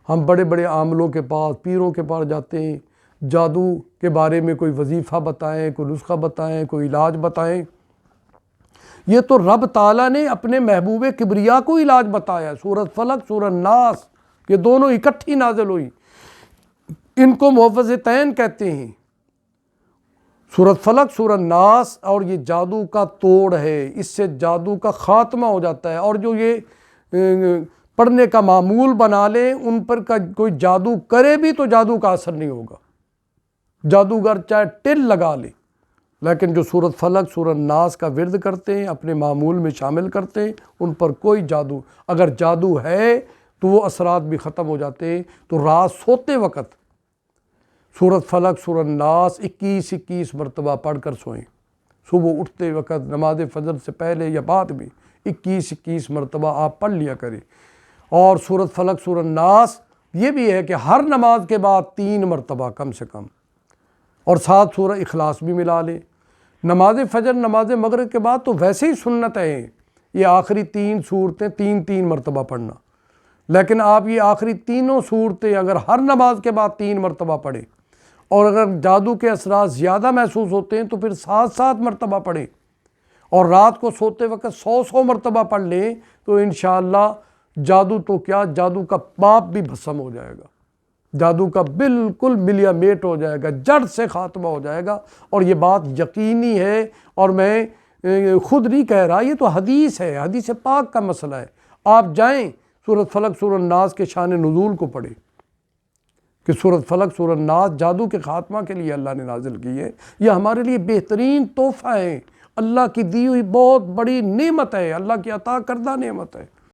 ہم بڑے بڑے عاملوں کے پاس، پیروں کے پاس جاتے ہیں، جادو کے بارے میں کوئی وظیفہ بتائیں، کوئی نسخہ بتائیں، کوئی علاج بتائیں۔ یہ تو رب تعالیٰ نے اپنے محبوب کبریا کو علاج بتایا۔ سورۃ فلق، سورۃ ناس، یہ دونوں اکٹھی نازل ہوئی، ان کو معوذتین کہتے ہیں۔ سورۃ فلق، سورۃ ناس، اور یہ جادو کا توڑ ہے، اس سے جادو کا خاتمہ ہو جاتا ہے۔ اور جو یہ پڑھنے کا معمول بنا لیں، ان پر کوئی جادو کرے بھی تو جادو کا اثر نہیں ہوگا، جادوگر چاہے ٹل لگا لے، لیکن جو سورۃ فلق، سورۃ ناس کا ورد کرتے ہیں، اپنے معمول میں شامل کرتے ہیں، ان پر کوئی جادو، اگر جادو ہے تو وہ اثرات بھی ختم ہو جاتے ہیں۔ تو رات سوتے وقت سورۃ فلق، سورۃ ناس 21 مرتبہ پڑھ کر سوئیں۔ صبح اٹھتے وقت، نماز فجر سے پہلے یا بعد میں 21 مرتبہ آپ پڑھ لیا کریں۔ اور سورۃ فلق، سورۃ ناس یہ بھی ہے کہ ہر نماز کے بعد 3 مرتبہ کم سے کم، اور ساتھ سورہ اخلاص بھی ملا لیں۔ نماز فجر، نماز مغرب کے بعد تو ویسے ہی سنت ہے یہ آخری 3 صورتیں 3 مرتبہ پڑھنا، لیکن آپ یہ آخری تینوں صورتیں اگر ہر نماز کے بعد 3 مرتبہ پڑھیں، اور اگر جادو کے اثرات زیادہ محسوس ہوتے ہیں تو پھر 7 مرتبہ پڑھیں، اور رات کو سوتے وقت 100 مرتبہ پڑھ لیں، تو انشاءاللہ جادو تو کیا، جادو کا پاپ بھی بھسم ہو جائے گا، جادو کا بالکل ملیا میٹ ہو جائے گا، جڑ سے خاتمہ ہو جائے گا۔ اور یہ بات یقینی ہے، اور میں خود نہیں کہہ رہا، یہ تو حدیث ہے، حدیث پاک کا مسئلہ ہے۔ آپ جائیں سورۃ فلق، سورۃ ناس کے شان نزول کو پڑھیں کہ سورۃ فلق، سورۃ ناس جادو کے خاتمہ کے لیے اللہ نے نازل کی ہے۔ یہ ہمارے لیے بہترین تحفہ ہے، اللہ کی دی ہوئی بہت بڑی نعمت ہے، اللہ کی عطا کردہ نعمت ہے۔